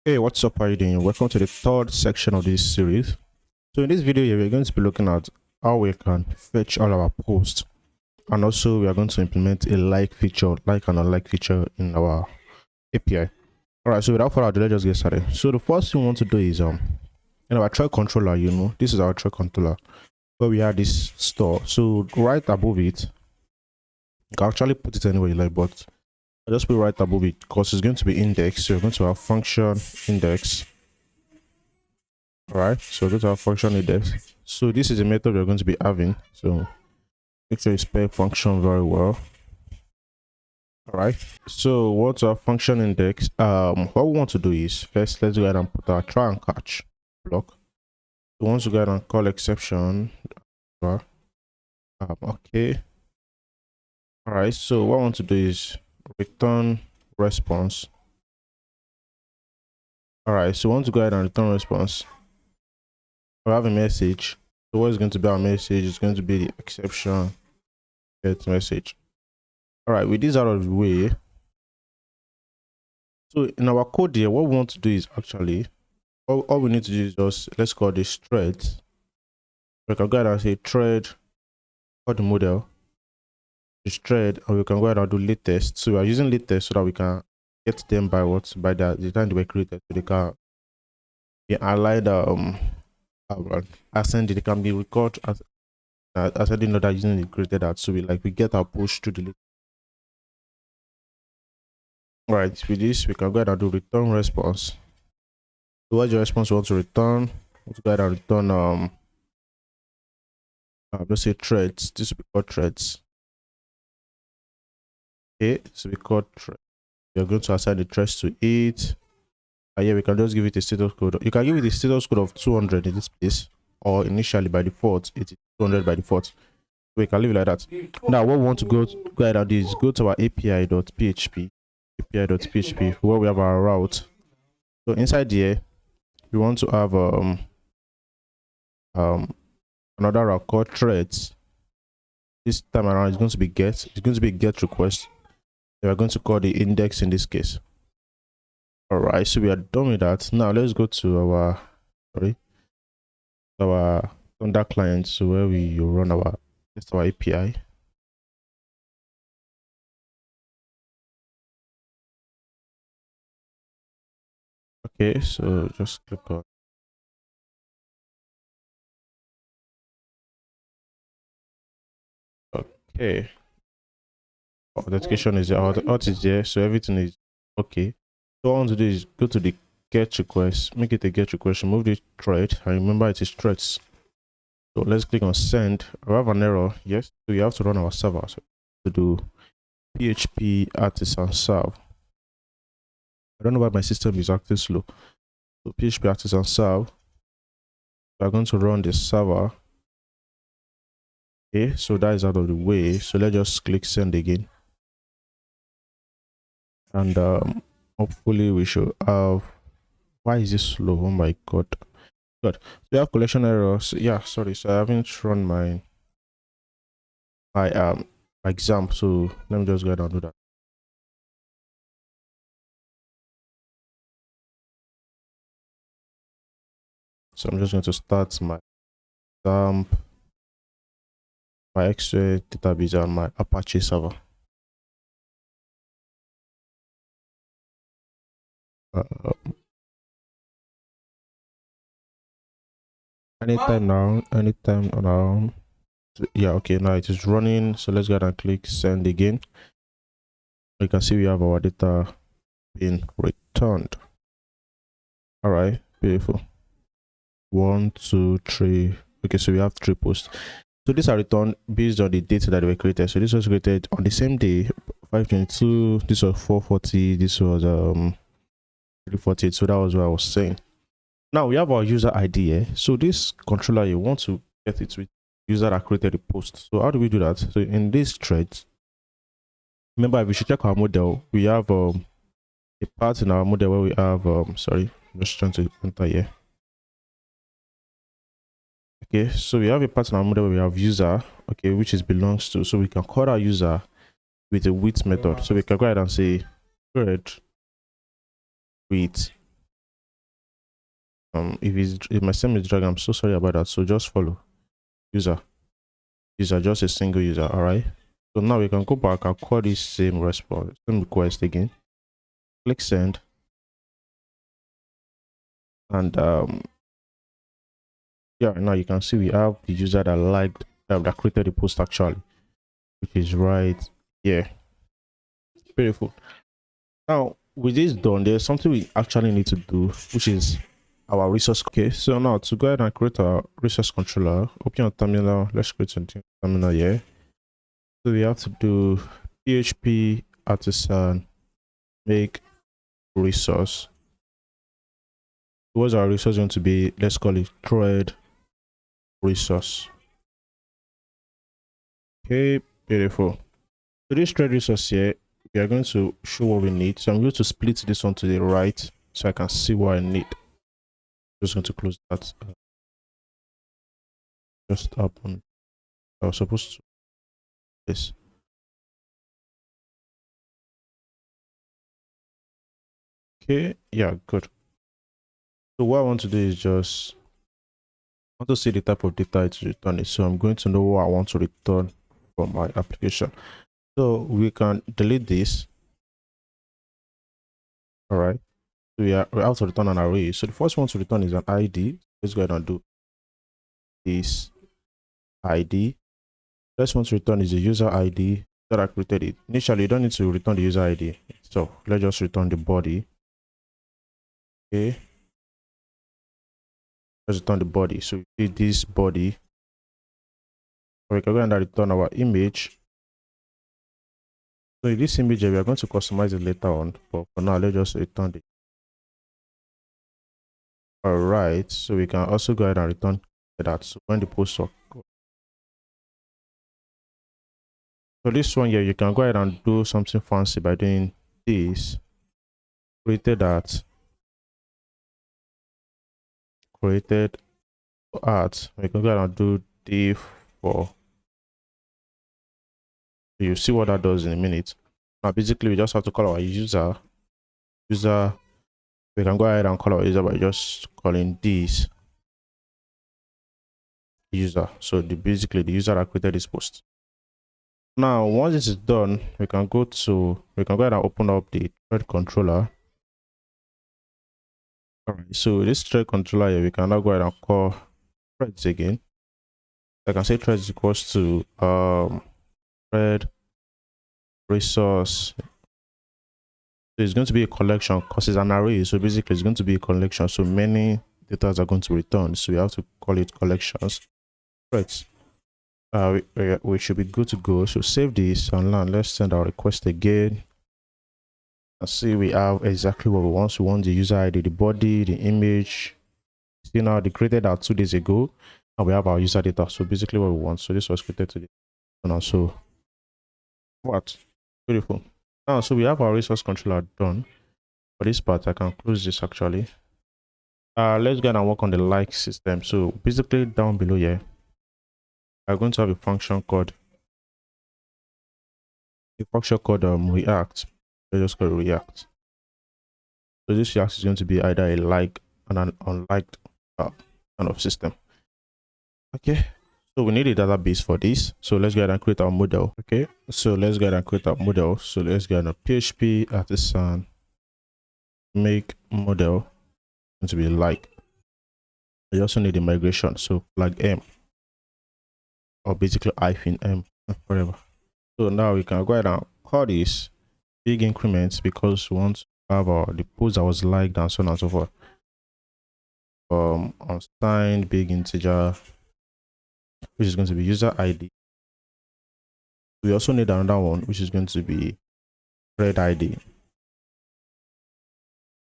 Hey, what's up? How you doing? Welcome to the third section of this series. So in this video here, we're going to be looking at how we can fetch all our posts, and also we are going to implement a like feature, like and unlike feature in our API. All right. So without further ado, let's just get started. So the first thing we want to do is in our thread controller. This is our thread controller where we have this store. So right above it, you can actually put it anywhere you like, but I'll just put right above it because it's going to be index. So we're going to have function index. All right, so go to our function index. So this is a method we're going to be having, so make sure you spell function very well. All right, so what's our function index? What we want to do is first, let's go ahead and put our try and catch block. So once we go ahead and call exception, okay. All right, so what I want to do is return response. All right, so once we go ahead and return response, we have a message. So what is going to be our message? It's going to be the exception get message. All right, with this out of the way, so in our code here, what we want to do is actually all we need to do is just let's call this thread. We can go ahead and say thread for the model, this thread, and we can go ahead and do latest. So we are using latest so that we can get them by the time they were created, so they can be aligned ascend, they can be recorded as ascending order using the created that, so we get our push to delete. Right, with this we can go ahead and do return response. So what's your response you want to return? Let's go ahead and return let's say threads. This will be called threads. Okay, so we call thread. You're going to assign the threads to it. And yeah, we can just give it a status code. You can give it a status code of 200 in this case, or initially by default it is 200 by default. So we can leave it like that. Now what we want to go ahead and do is go to our api.php where we have our route. So inside here we want to have another route called threads. This time around it's going to be get request. We are going to call the index in this case. All right, so we are done with that. Now let's go to our Thunder client, so where we run our API. Okay, so just click on. Okay, authentication is there, auth is there, so everything is okay. So what I want to do is go to the get request, make it a get request, remove the thread, and remember it is threads. So let's click on send. I have an error. Yes, so we have to run our server. So to do PHP artisan serve. I don't know why my system is acting slow. So PHP artisan serve. We are going to run the server. Okay, so that is out of the way. So let's just click send again. And hopefully we should have. Why is this slow? Oh my god. Good. We have collection errors. Yeah, sorry. So I haven't run my exam. So let me just go ahead and do that. So I'm just going to start my exam, my X-ray database, and my Apache server. Anytime now. Yeah, okay, now it is running. So let's go ahead and click send again. You can see we have our data being returned. All right, beautiful. 1, 2, 3. Okay, so we have 3 posts. So these are returned based on the date that they were created. So this was created on the same day, 522. This was 440. This was 348. So that was what I was saying. Now we have our user ID here. So this controller, you want to get it with user that created the post. So how do we do that? So in this thread, remember if we should check our model, we have a part in our model where we have sorry, I'm just trying to enter here. Okay, so we have a part in our model where we have user, okay, which is belongs to. So we can call our user with a with method. So we can go ahead and say thread with if my stem is dragging, I'm so sorry about that. So just follow user, just a single user. All right. So now we can go back and call this same response, same request again. Click send, and yeah, now you can see we have the user that liked that created the post actually, which is right here. Beautiful. Now with this done, there's something we actually need to do, which is our resource. Okay, so now to go ahead and create a resource controller, open your terminal. Let's create a terminal here. So we have to do php artisan make resource. What's our resource going to be? Let's call it thread resource. Okay, beautiful. So this thread resource here, we are going to show what we need. So I'm going to split this one to the right so I can see what I need. Just going to close that. Just up on. I was supposed to this. Okay, yeah, good. So what I want to do is just I want to see the type of data it's returning. So I'm going to know what I want to return from my application. So we can delete this. All right. So we have to return an array. So the first one to return is an ID. Let's go ahead and do this ID. First one to return is the user ID that I created it. Initially, you don't need to return the user ID. So let's just return the body. Okay. Let's return the body. So we did this body. We can go ahead and return our image. So in this image, we are going to customize it later on. But for now, let's just return it. All right. So we can also go ahead and return that. So when the post work. So this one here, you can go ahead and do something fancy by doing this. Created that. Created art. We can go ahead and do div for. You see what that does in a minute. Now basically we just have to call our user. We can go ahead and call our user by just calling this user. So basically the user that created this post. Now once this is done, we can go ahead and open up the thread controller. All right, so this thread controller here, we can now go ahead and call threads again. I can say threads equals to thread resource. So it's going to be a collection because it's an array. So basically it's going to be a collection. So many data are going to return. So we have to call it collections. Right. We should be good to go. So save this and now let's send our request again. And see we have exactly what we want. So we want the user ID, the body, the image. See now they created that 2 days ago. And we have our user data. So basically what we want. So this was created today. And also what? Beautiful. Now so we have our resource controller done. For this part, I can close this actually. Let's go and work on the like system. So basically down below here, I'm going to have a function called react. Let's just call it react. So this react is going to be either a like and an unliked kind of system. Okay. So we need a database for this. So let's go ahead and create our model. Okay. So let's go ahead and create our model. So let's go ahead and PHP artisan make model going to be like. You also need a migration. So flag M. Or basically hyphen M, whatever. So now we can go ahead and call this big increments because we want to have the post that was liked and so on and so forth. Unsigned big integer, which is going to be user ID. We also need another one, which is going to be thread ID.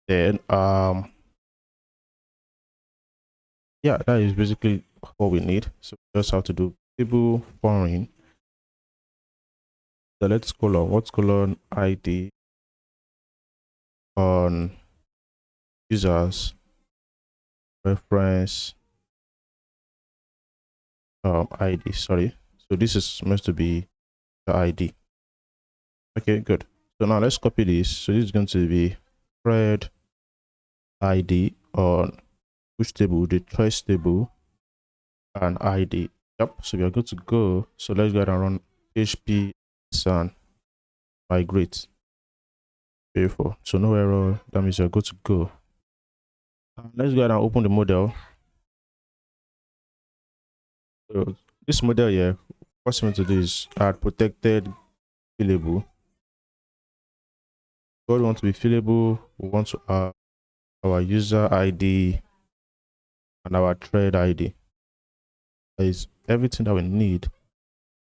Then yeah, that is basically what we need. So we just have to do table foreign. So let's colon what's colon ID on users reference ID. Sorry, so this is supposed to be the ID. Okay, good. So now let's copy this. So this is going to be thread ID on push table, the choice table, and ID. Yep, so we are good to go. So let's go ahead and run php and migrate. Beautiful. So no error. That means you're good to go. Let's go ahead and open the model. So this model here, first thing to do is add protected fillable. We want to be fillable. We want to add our user ID and our thread ID. That is everything that we need.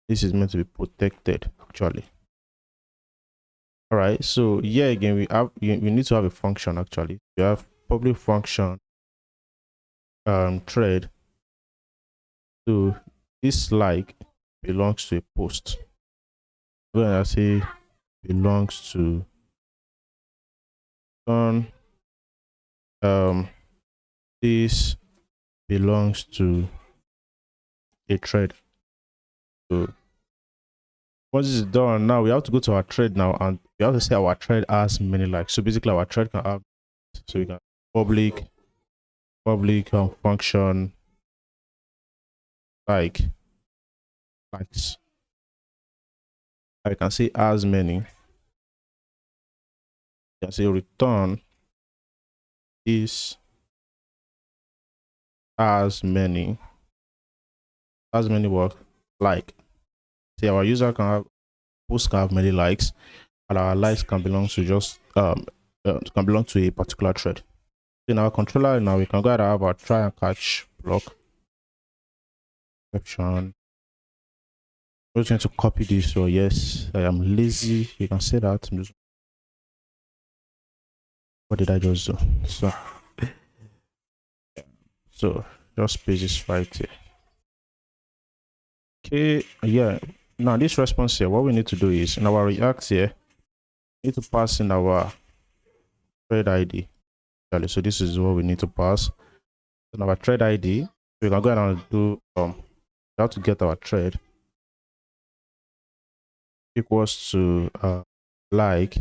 This is meant to be protected actually. All right, so here again we need to have a function actually. We have public function thread. So this like belongs to a post. When I say belongs to this belongs to a thread. So once this is done, now we have to go to our thread now, and we have to say our thread has many likes. So basically our thread can have, so we can public function likes. I can say as many. You can say return is as many work like. Say our user can have, post can have many likes, and our likes can belong to just can belong to a particular thread. In our controller now we can go ahead and have our try and catch block exception. I'm just going to copy this. So yes, I am lazy. You can say that. What did I just do? So just paste this right here. Okay, yeah. Now this response here, what we need to do is in our React here, we need to pass in our thread ID. So this is what we need to pass in our thread ID. We can go ahead and do we have to get our thread equals to like,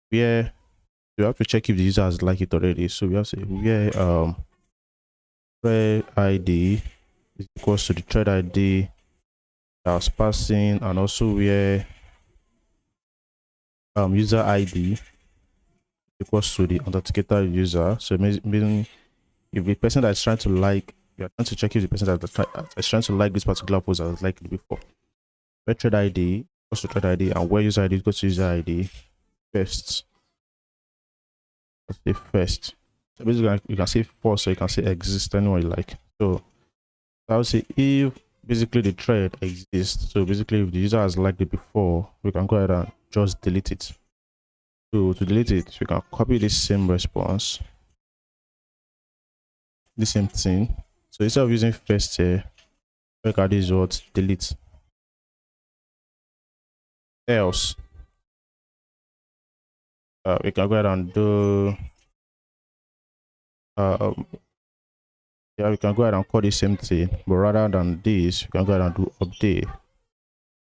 where you have to check if the user has liked it already. So we have to say where thread ID is equals to the thread ID that was passing, and also where user ID equals to the authenticator user. So meaning if the person that's trying to like, you're trying to check if the person that's trying to like this particular post has liked it before. Where thread ID equals to thread ID, and where user ID equals to user ID first. Let's say first. So basically you can say first, so you can say exist anywhere you like. So I would say if basically the thread exists, so basically if the user has liked it before, we can go ahead and just delete it. So to delete it, we can copy this same response, the same thing. So instead of using first here, look at this word delete. Else we can go ahead and do yeah, we can go ahead and call the same thing, but rather than this, we can go ahead and do update.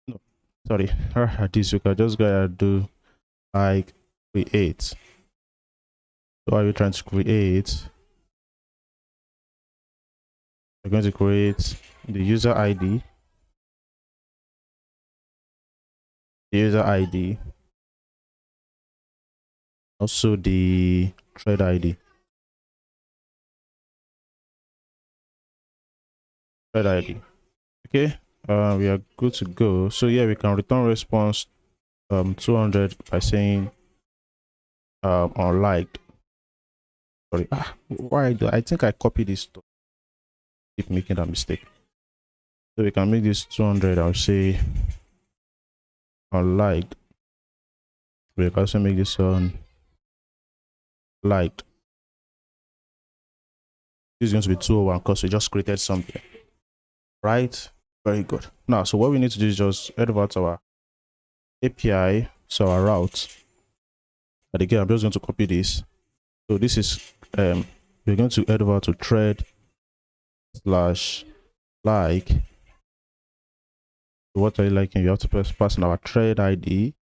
No, sorry, this we can just go ahead and do like create. So are we trying to create? We're going to create the user ID, also the thread ID. Okay, we are good to go. So yeah, we can return response 200 by saying unliked. Sorry, why do I think I copied this to keep making that mistake? So we can make this 200. I'll say unliked. We can also make this on liked. This is going to be 201 because we just created something, right? Very good. Now, so what we need to do is just head over to our API, so our route. And again, I'm just going to copy this. So this is we're going to head over to thread slash like. What are you liking? You have to pass in our thread ID.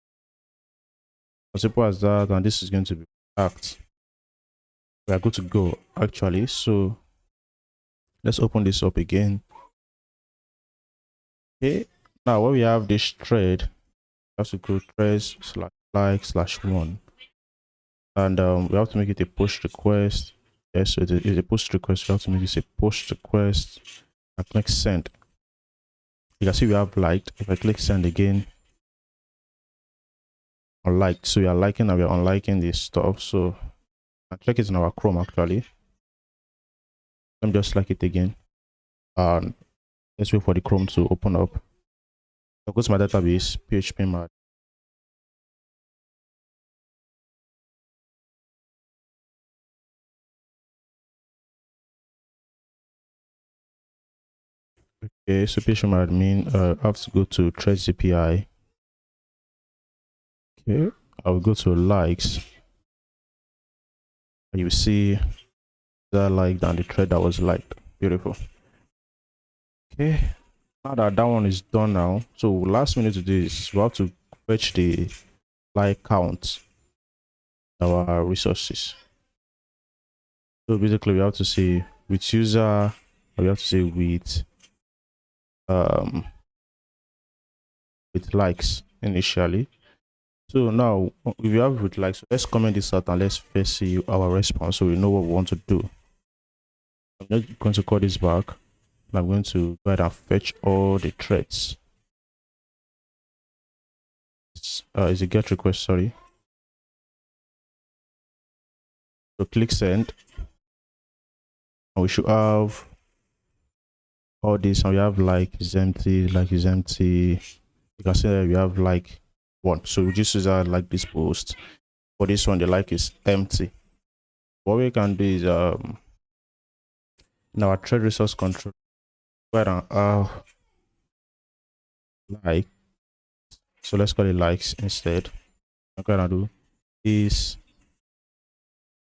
As simple as that, and this is going to be act. we are good to go actually. So let's open this up again. Okay, now when we have this thread, we have to go threads slash like slash one, and we have to make it a push request. Yes, so it is a push request. We have to make this a push request and click send. You can see we have liked. If I click send again, unliked. So we are liking and we are unliking this stuff. So I check it in our Chrome actually. Let me just like it again. And let's wait for the Chrome to open up. I'll go to my database, PHP mat. Okay, so PHP admin, I have to go to threads API. Okay, I will go to likes. You see that liked and the thread that was liked. Beautiful. Okay, now that one is done now, so last minute to do is we have to fetch the like count our resources. So basically we have to say with user, we have to say with likes initially. So now if you have with likes, let's comment this out and let's first see our response so we know what we want to do. I'm not going to call this back. I'm going to go ahead and fetch all the threads. It's a get request, sorry. So click send. And we should have all this, and we have like is empty, like is empty. You can see that we have like one. So we just use that like this post. For this one, the like is empty. What we can do is in our thread resource control, go ahead and like. So let's call it likes instead. I'm gonna do this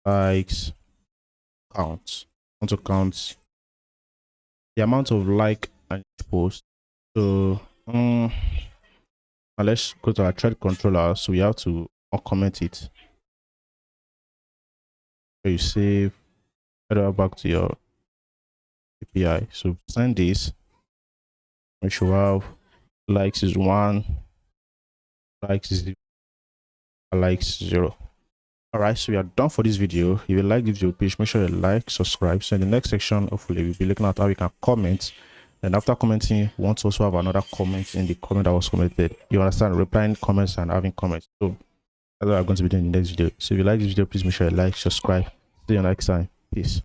likes count. I want to count the amount of like on each post. So now let's go to our thread controller. So we have to uncomment it. So you save, head back to your API. So send this. We should have likes is 1, likes is 0, likes 0. Alright, so we are done for this video. If you like this video, please make sure you like, subscribe. So in the next section, hopefully we'll be looking at how you can comment. And after commenting, we want to also have another comment in the comment that was commented. You understand, replying comments and having comments. So that's what I'm going to be doing in the next video. So if you like this video, please make sure you like, subscribe. See you next time. Peace.